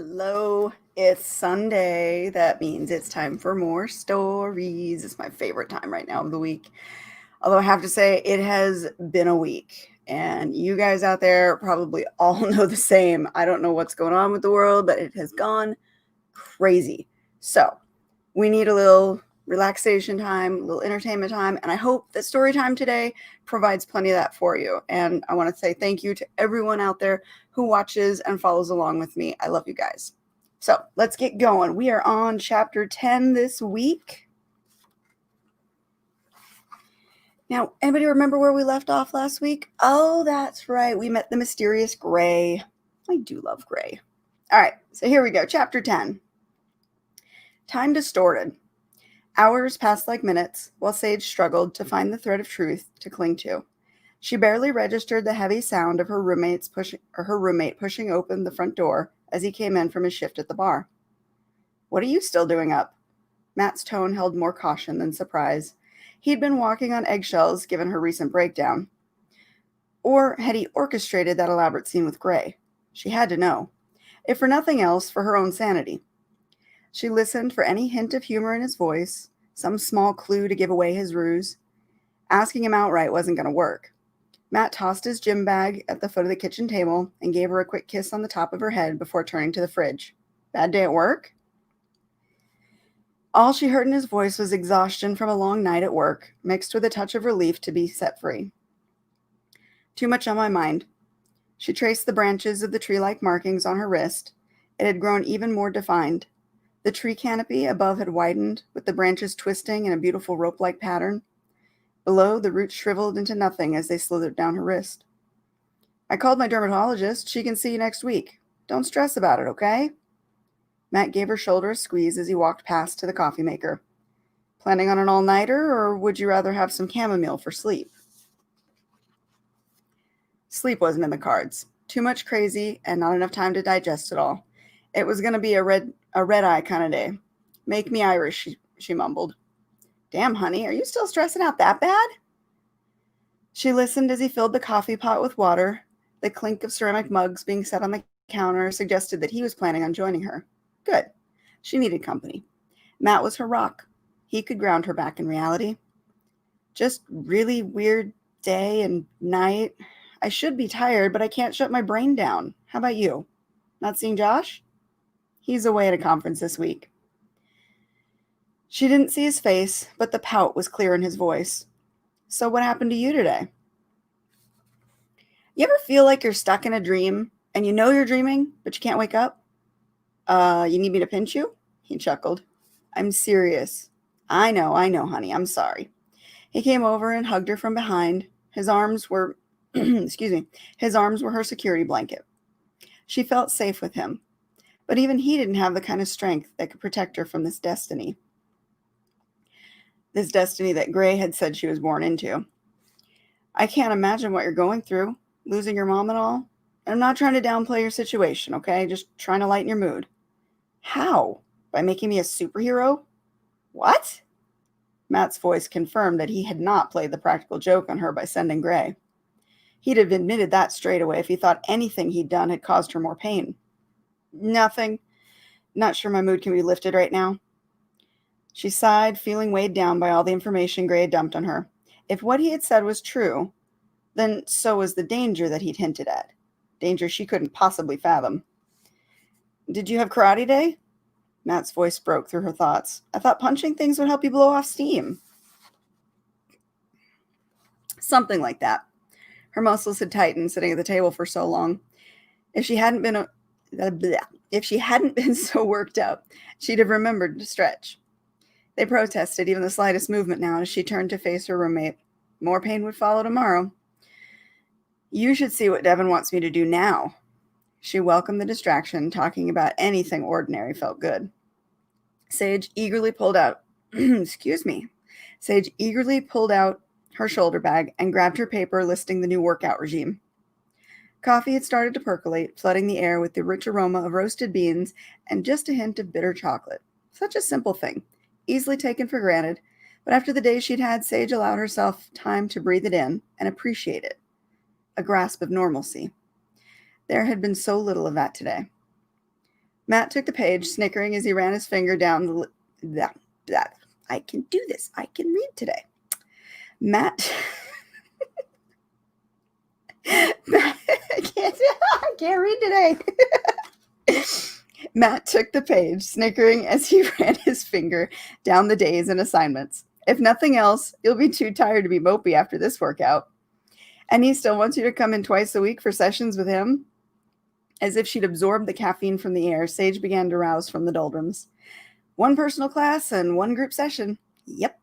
Hello, it's Sunday. That means it's time for more stories. It's my favorite time right now of the week. Although I have to say, it has been a week, and you guys out there probably all know the same. I don't know what's going on with the world, but it has gone crazy. So, we need a little relaxation time, a little entertainment time, and I hope that story time today provides plenty of that for you. And I want to say thank you to everyone out there who watches and follows along with me. I love you guys. So let's get going. We are on chapter 10 this week. Now, anybody remember where we left off last week? Oh, that's right. We met the mysterious Gray. I do love Gray. All right, so here we go. Chapter 10. Time distorted. Hours passed like minutes, while Sage struggled to find the thread of truth to cling to. She barely registered the heavy sound of her roommate pushing open the front door as he came in from his shift at the bar. "What are you still doing up?" Matt's tone held more caution than surprise. He'd been walking on eggshells given her recent breakdown. Or had he orchestrated that elaborate scene with Gray? She had to know. If for nothing else, for her own sanity. She listened for any hint of humor in his voice, some small clue to give away his ruse. Asking him outright wasn't going to work. Matt tossed his gym bag at the foot of the kitchen table and gave her a quick kiss on the top of her head before turning to the fridge. "Bad day at work?" All she heard in his voice was exhaustion from a long night at work, mixed with a touch of relief to be set free. "Too much on my mind." She traced the branches of the tree-like markings on her wrist. It had grown even more defined. The tree canopy above had widened, with the branches twisting in a beautiful rope-like pattern. Below, the roots shriveled into nothing as they slithered down her wrist. "I called my dermatologist. She can see you next week. Don't stress about it, okay?" Matt gave her shoulder a squeeze as he walked past to the coffee maker. "Planning on an all-nighter, or would you rather have some chamomile for sleep?" Sleep wasn't in the cards. Too much crazy and not enough time to digest it all. It was going to be a red-eye kind of day. "Make me Irish," she mumbled. "Damn, honey, are you still stressing out that bad?" She listened as he filled the coffee pot with water. The clink of ceramic mugs being set on the counter suggested that he was planning on joining her. Good. She needed company. Matt was her rock. He could ground her back in reality. "Just really weird day and night. I should be tired, but I can't shut my brain down. How about you? Not seeing Josh?" "He's away at a conference this week." She didn't see his face, but the pout was clear in his voice. "So what happened to you today?" You ever feel like you're stuck in a dream and you know you're dreaming, but you can't wake up? You need me to pinch you?" He chuckled. "I'm serious." I know, honey. I'm sorry." He came over and hugged her from behind. His arms were, excuse me, his arms were her security blanket. She felt safe with him, but even he didn't have the kind of strength that could protect her from this destiny. This destiny that Gray had said she was born into. "I can't imagine what you're going through, losing your mom and all. I'm not trying to downplay your situation, okay? Just trying to lighten your mood." "How? By making me a superhero?" "What?" Matt's voice confirmed that he had not played the practical joke on her by sending Gray. He'd have admitted that straight away if he thought anything he'd done had caused her more pain. "Nothing. Not sure my mood can be lifted right now." She sighed, feeling weighed down by all the information Gray had dumped on her. If what he had said was true, then so was the danger that he'd hinted at. Danger she couldn't possibly fathom. "Did you have karate day?" Matt's voice broke through her thoughts. "I thought punching things would help you blow off steam." Something like that. Her muscles had tightened sitting at the table for so long. If she hadn't been so worked up, she'd have remembered to stretch. They protested even the slightest movement now as she turned to face her roommate. More pain would follow tomorrow. "You should see what Devin wants me to do now." She welcomed the distraction. Talking about anything ordinary felt good. Sage eagerly pulled out Sage eagerly pulled out her shoulder bag and grabbed her paper listing the new workout regime. Coffee had started to percolate, flooding the air with the rich aroma of roasted beans and just a hint of bitter chocolate. Such a simple thing, easily taken for granted, but after the day she'd had, Sage allowed herself time to breathe it in and appreciate it. A grasp of normalcy. There had been so little of that today. Matt took the page, snickering as he ran his finger down that. I can do this. I can read today. Matt... I can't read today. Matt took the page, snickering as he ran his finger down the days and assignments. If nothing else, you'll be too tired to be mopey after this workout. And he still wants you to come in twice a week for sessions with him? As if she'd absorbed the caffeine from the air, Sage began to rouse from the doldrums. 1 personal class and 1 group session. Yep.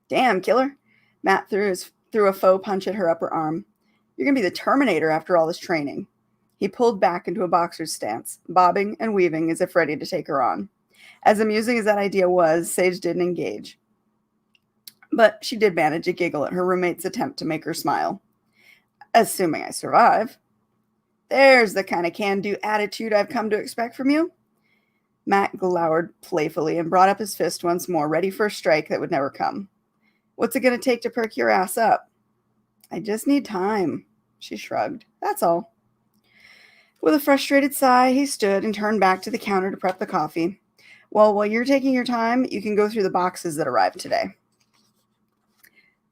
Damn, killer. Matt threw a faux punch at her upper arm. You're going to be the Terminator after all this training. He pulled back into a boxer's stance, bobbing and weaving as if ready to take her on. As amusing as that idea was, Sage didn't engage. But she did manage a giggle at her roommate's attempt to make her smile. Assuming I survive. There's the kind of can-do attitude I've come to expect from you. Matt glowered playfully and brought up his fist once more, ready for a strike that would never come. What's it going to take to perk your ass up? I just need time, she shrugged. That's all. With a frustrated sigh, he stood and turned back to the counter to prep the coffee. Well, while you're taking your time, you can go through the boxes that arrived today.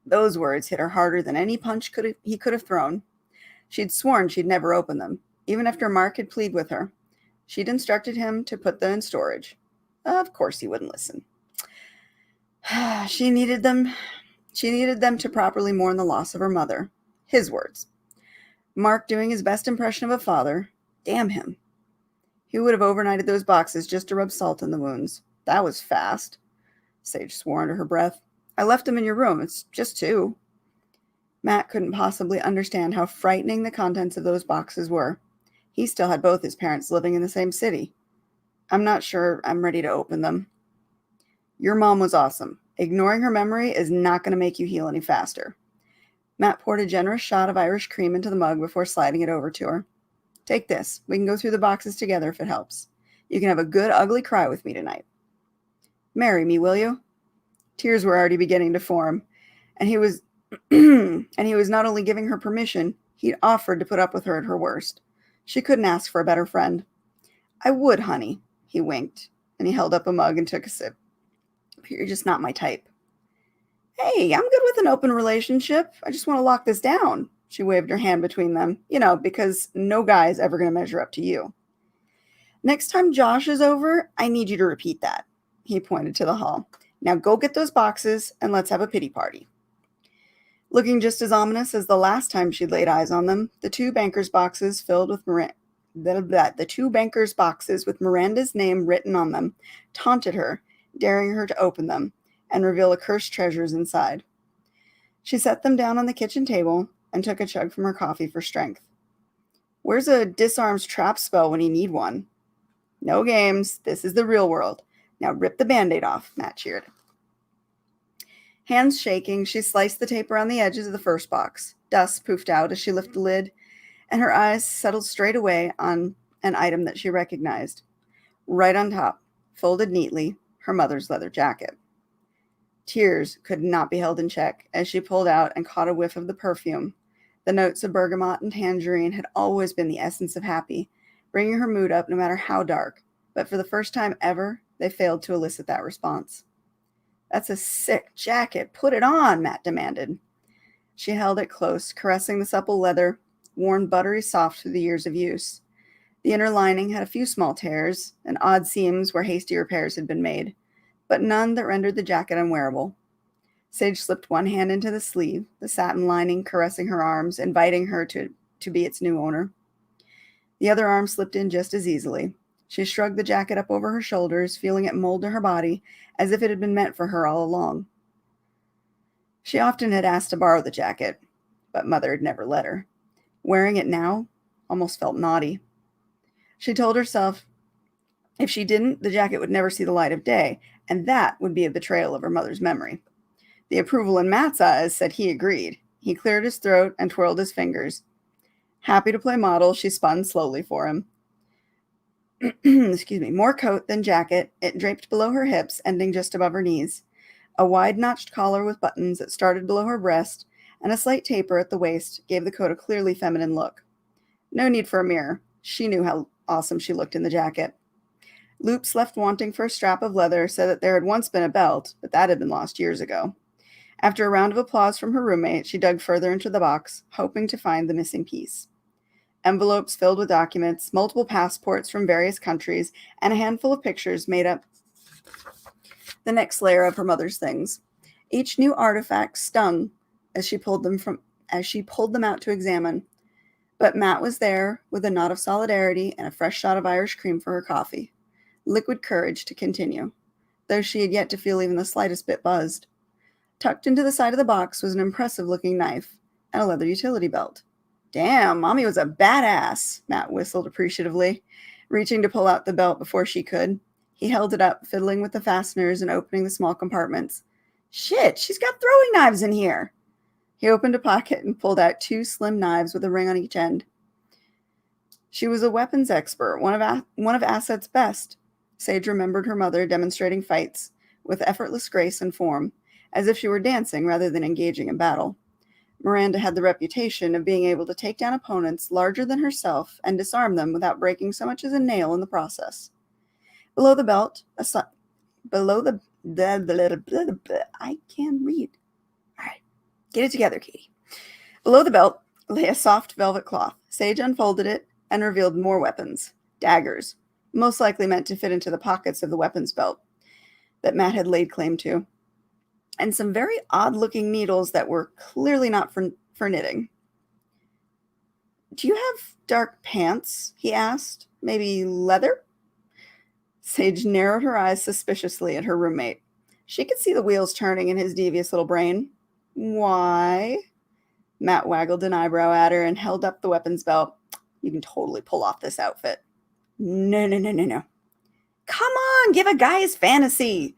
Those words hit her harder than any punch he could have thrown. She'd sworn she'd never open them, even after Mark had pleaded with her. She'd instructed him to put them in storage. Of course he wouldn't listen. She needed them to properly mourn the loss of her mother. His words. Mark doing his best impression of a father. Damn him. He would have overnighted those boxes just to rub salt in the wounds. That was fast. Sage swore under her breath. I left them in your room. It's just 2. Matt couldn't possibly understand how frightening the contents of those boxes were. He still had both his parents living in the same city. I'm not sure I'm ready to open them. Your mom was awesome. Ignoring her memory is not going to make you heal any faster. Matt poured a generous shot of Irish cream into the mug before sliding it over to her. Take this. We can go through the boxes together if it helps. You can have a good, ugly cry with me tonight. Marry me, will you? Tears were already beginning to form, and he was not only giving her permission, he'd offered to put up with her at her worst. She couldn't ask for a better friend. I would, honey, he winked, and he held up a mug and took a sip. But you're just not my type. Hey, I'm good with an open relationship. I just want to lock this down. She waved her hand between them, because no guy is ever going to measure up to you. Next time Josh is over, I need you to repeat that. He pointed to the hall. Now go get those boxes and let's have a pity party. Looking just as ominous as the last time she'd laid eyes on them, the 2 bankers' boxes with Miranda's name written on them taunted her, daring her to open them and reveal accursed treasures inside. She set them down on the kitchen table and took a chug from her coffee for strength. Where's a disarms trap spell when you need one? No games. This is the real world. Now rip the Band-Aid off, Matt cheered. Hands shaking, she sliced the tape around the edges of the first box. Dust poofed out as she lifted the lid, and her eyes settled straight away on an item that she recognized. Right on top, folded neatly, her mother's leather jacket. Tears could not be held in check as she pulled out and caught a whiff of the perfume. The notes of bergamot and tangerine had always been the essence of happy, bringing her mood up no matter how dark, but for the first time ever, they failed to elicit that response. That's a sick jacket. Put it on, Matt demanded. She held it close, caressing the supple leather, worn buttery soft through the years of use. The inner lining had a few small tears and odd seams where hasty repairs had been made, but none that rendered the jacket unwearable. Sage slipped one hand into the sleeve, the satin lining caressing her arms, inviting her to be its new owner. The other arm slipped in just as easily. She shrugged the jacket up over her shoulders, feeling it mold to her body as if it had been meant for her all along. She often had asked to borrow the jacket, but Mother had never let her. Wearing it now almost felt naughty. She told herself if she didn't, the jacket would never see the light of day, and that would be a betrayal of her mother's memory. The approval in Matt's eyes said he agreed. He cleared his throat and twirled his fingers. Happy to play model, she spun slowly for him. More coat than jacket, it draped below her hips, ending just above her knees. A wide-notched collar with buttons that started below her breast, and a slight taper at the waist gave the coat a clearly feminine look. No need for a mirror. She knew how awesome she looked in the jacket. Loops, left wanting for a strap of leather, said that there had once been a belt, but that had been lost years ago. After a round of applause from her roommate, she dug further into the box, hoping to find the missing piece. Envelopes filled with documents, multiple passports from various countries, and a handful of pictures made up the next layer of her mother's things. Each new artifact stung as she pulled them out to examine. But Matt was there with a nod of solidarity and a fresh shot of Irish cream for her coffee. Liquid courage to continue, though she had yet to feel even the slightest bit buzzed. Tucked into the side of the box was an impressive-looking knife and a leather utility belt. Damn, Mommy was a badass, Matt whistled appreciatively, reaching to pull out the belt before she could. He held it up, fiddling with the fasteners and opening the small compartments. Shit, she's got throwing knives in here. He opened a pocket and pulled out 2 slim knives with a ring on each end. She was a weapons expert, one of A.S.S.E.T's best. Sage remembered her mother demonstrating fights with effortless grace and form, as if she were dancing rather than engaging in battle. Miranda had the reputation of being able to take down opponents larger than herself and disarm them without breaking so much as a nail in the process. Below the belt, I can't read. All right, get it together, Katie. Below the belt lay a soft velvet cloth. Sage unfolded it and revealed more weapons, daggers, most likely meant to fit into the pockets of the weapons belt that Matt had laid claim to, and some very odd-looking needles that were clearly not for knitting. Do you have dark pants? He asked. Maybe leather? Sage narrowed her eyes suspiciously at her roommate. She could see the wheels turning in his devious little brain. Why? Matt waggled an eyebrow at her and held up the weapons belt. You can totally pull off this outfit. No. Come on, give a guy his fantasy.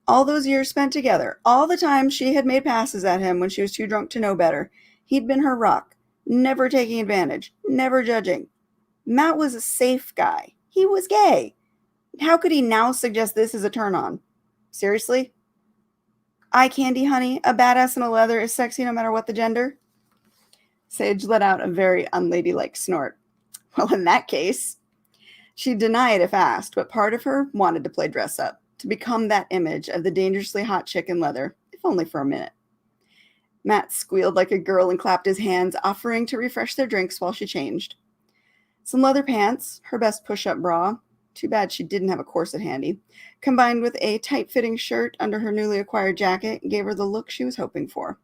All those years spent together, all the time she had made passes at him when she was too drunk to know better, he'd been her rock, never taking advantage, never judging. Matt was a safe guy. He was gay. How could he now suggest this as a turn-on? Seriously? Eye candy, honey, a badass in a leather is sexy no matter what the gender? Sage let out a very unladylike snort. Well, in that case, she'd deny it if asked, but part of her wanted to play dress up, to become that image of the dangerously hot chick in leather, if only for a minute. Matt squealed like a girl and clapped his hands, offering to refresh their drinks while she changed. Some leather pants, her best push-up bra, too bad she didn't have a corset handy, combined with a tight-fitting shirt under her newly acquired jacket, gave her the look she was hoping for.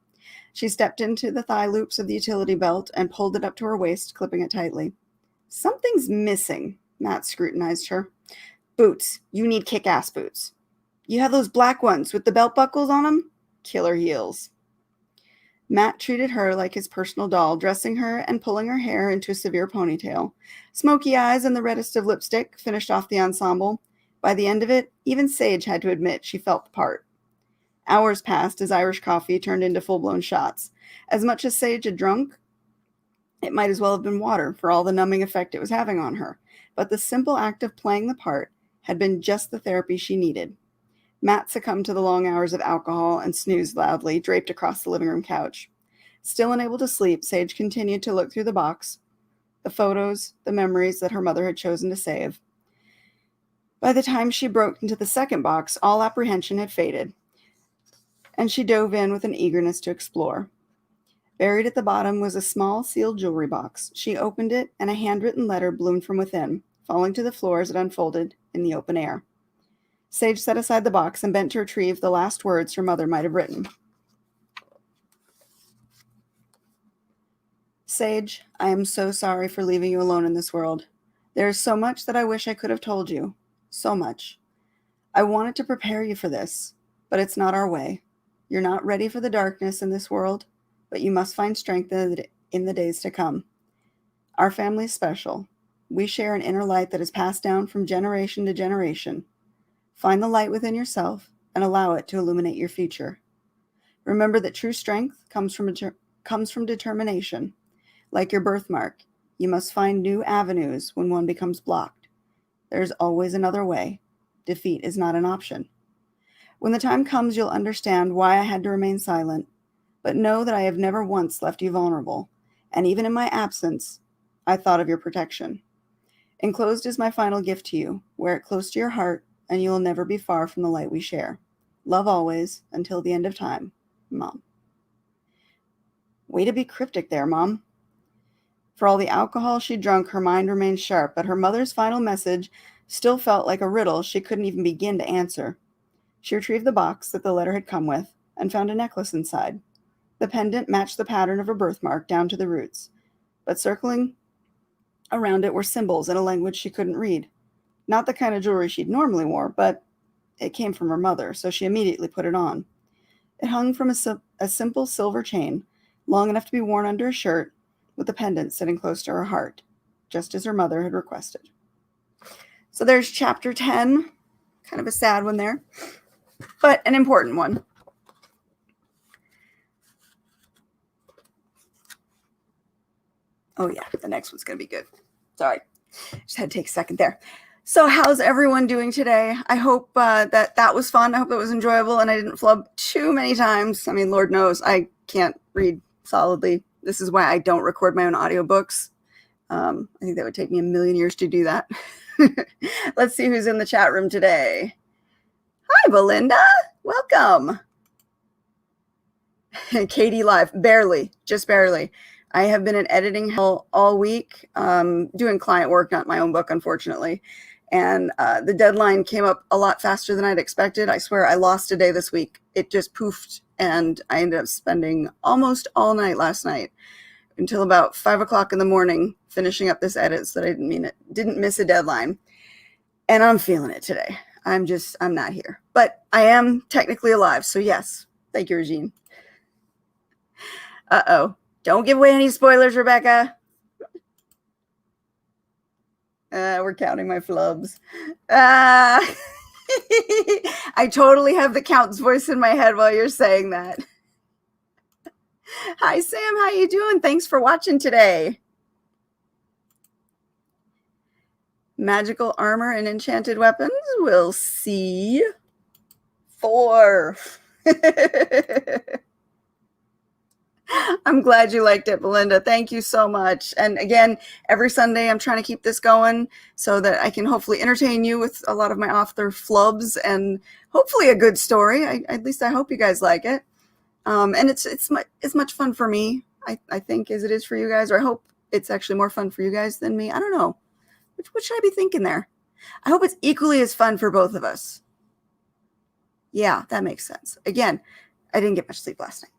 She stepped into the thigh loops of the utility belt and pulled it up to her waist, clipping it tightly. Something's missing, Matt scrutinized her. Boots. You need kick-ass boots. You have those black ones with the belt buckles on them? Killer heels. Matt treated her like his personal doll, dressing her and pulling her hair into a severe ponytail. Smoky eyes and the reddest of lipstick finished off the ensemble. By the end of it, even Sage had to admit she felt the part. Hours passed as Irish coffee turned into full-blown shots. As much as Sage had drunk, it might as well have been water for all the numbing effect it was having on her. But the simple act of playing the part had been just the therapy she needed. Matt succumbed to the long hours of alcohol and snoozed loudly, draped across the living room couch. Still unable to sleep, Sage continued to look through the box, the photos, the memories that her mother had chosen to save. By the time she broke into the second box, all apprehension had faded, and she dove in with an eagerness to explore. Buried at the bottom was a small sealed jewelry box. She opened it, and a handwritten letter bloomed from within, falling to the floor as it unfolded in the open air. Sage set aside the box and bent to retrieve the last words her mother might have written. Sage, I am so sorry for leaving you alone in this world. There is so much that I wish I could have told you. So much. I wanted to prepare you for this, but it's not our way. You're not ready for the darkness in this world, but you must find strength in the days to come. Our family is special. We share an inner light that is passed down from generation to generation. Find the light within yourself and allow it to illuminate your future. Remember that true strength comes from determination. Like your birthmark, you must find new avenues when one becomes blocked. There's always another way. Defeat is not an option. When the time comes, you'll understand why I had to remain silent, but know that I have never once left you vulnerable, and even in my absence, I thought of your protection. Enclosed is my final gift to you. Wear it close to your heart, and you will never be far from the light we share. Love always, until the end of time, Mom. Way to be cryptic there, Mom. For all the alcohol she'd drunk, her mind remained sharp, but her mother's final message still felt like a riddle she couldn't even begin to answer. She retrieved the box that the letter had come with and found a necklace inside. The pendant matched the pattern of her birthmark down to the roots, but circling around it were symbols in a language she couldn't read. Not the kind of jewelry she'd normally wore, but it came from her mother, so she immediately put it on. It hung from a simple silver chain, long enough to be worn under a shirt, with the pendant sitting close to her heart, just as her mother had requested. So there's chapter 10, kind of a sad one there, but an important one. Oh yeah, the next one's going to be good. Sorry, just had to take a second there. So how's everyone doing today? I hope that was fun. I hope it was enjoyable and I didn't flub too many times. I mean, Lord knows I can't read solidly. This is why I don't record my own audiobooks. I think that would take me a million years to do that. Let's see who's in the chat room today. Hi, Belinda. Welcome. Katie live. Barely. Just barely. I have been in editing hell all week, doing client work, not my own book, unfortunately. And the deadline came up a lot faster than I'd expected. I swear I lost a day this week. It just poofed, and I ended up spending almost all night last night until about 5 o'clock in the morning finishing up this edit so that I didn't miss a deadline. And I'm feeling it today. I'm not here. But I am technically alive, so yes. Thank you, Regine. Uh-oh. Don't give away any spoilers, Rebecca. We're counting my flubs. I totally have the count's voice in my head while you're saying that. Hi, Sam. How you doing? Thanks for watching today. Magical armor and enchanted weapons. We'll see. 4. I'm glad you liked it, Belinda. Thank you so much. And again, every Sunday I'm trying to keep this going so that I can hopefully entertain you with a lot of my author flubs and hopefully a good story. At least I hope you guys like it. And it's much fun for me, I think, as it is for you guys. Or I hope it's actually more fun for you guys than me. I don't know. What should I be thinking there? I hope it's equally as fun for both of us. Yeah, that makes sense. Again, I didn't get much sleep last night.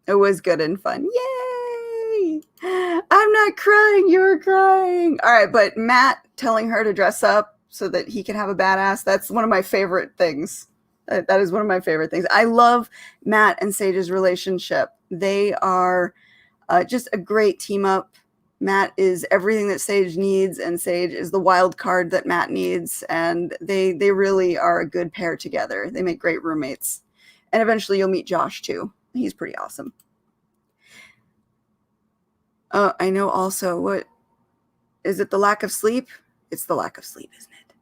It was good and fun. Yay! I'm not crying. You're crying. All right, but Matt telling her to dress up so that he can have a badass, that's one of my favorite things. That is one of my favorite things. I love Matt and Sage's relationship. They are just a great team up. Matt is everything that Sage needs, and Sage is the wild card that Matt needs. And they really are a good pair together. They make great roommates. And eventually you'll meet Josh too. He's pretty awesome. I know also, what is it? The lack of sleep? It's the lack of sleep, isn't it?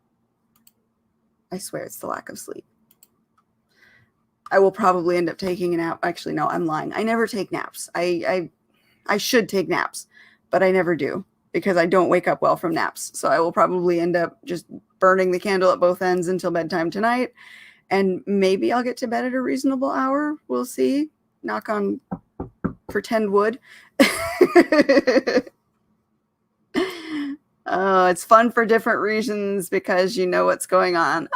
I swear it's the lack of sleep. I will probably end up taking a nap. Actually, no, I'm lying. I never take naps. I should take naps, but I never do because I don't wake up well from naps. So I will probably end up just burning the candle at both ends until bedtime tonight. And maybe I'll get to bed at a reasonable hour. We'll see. Knock on pretend wood. Oh, it's fun for different reasons because you know what's going on. Okay.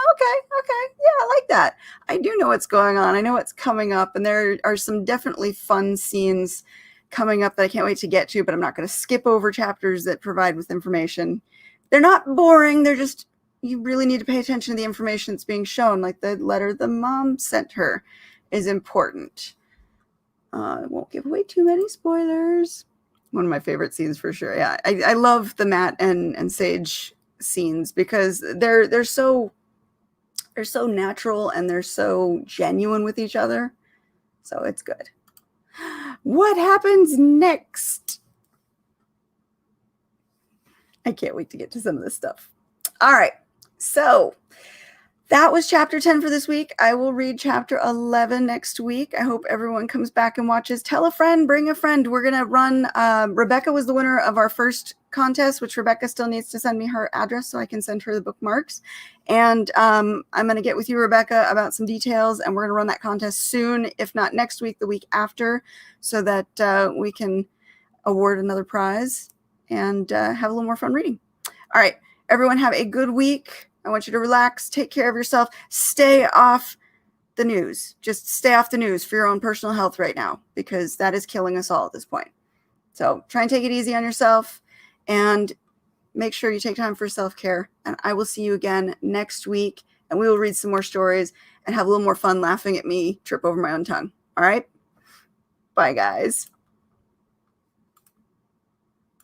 Yeah, I like that. I do know what's going on. I know what's coming up. And there are some definitely fun scenes coming up that I can't wait to get to, but I'm not going to skip over chapters that provide with information. They're not boring. They're just, you really need to pay attention to the information that's being shown. Like the letter the mom sent her is important. I won't give away too many spoilers. One of my favorite scenes for sure. Yeah, I love the Matt and Sage scenes because they're so natural and they're so genuine with each other. So it's good. What happens next? I can't wait to get to some of this stuff. All right. So That was chapter 10 for this week. I will read chapter 11 next week. I hope everyone comes back and watches. Tell a friend, bring a friend. We're going to run. Rebecca was the winner of our first contest, which Rebecca still needs to send me her address so I can send her the bookmarks. And I'm going to get with you, Rebecca, about some details, and we're going to run that contest soon, if not next week, the week after, so that we can award another prize and have a little more fun reading. All right, everyone have a good week. I want you to relax, take care of yourself, stay off the news. Just stay off the news for your own personal health right now, because that is killing us all at this point. So try and take it easy on yourself and make sure you take time for self-care. And I will see you again next week, and we will read some more stories and have a little more fun laughing at me trip over my own tongue. All right? Bye, guys.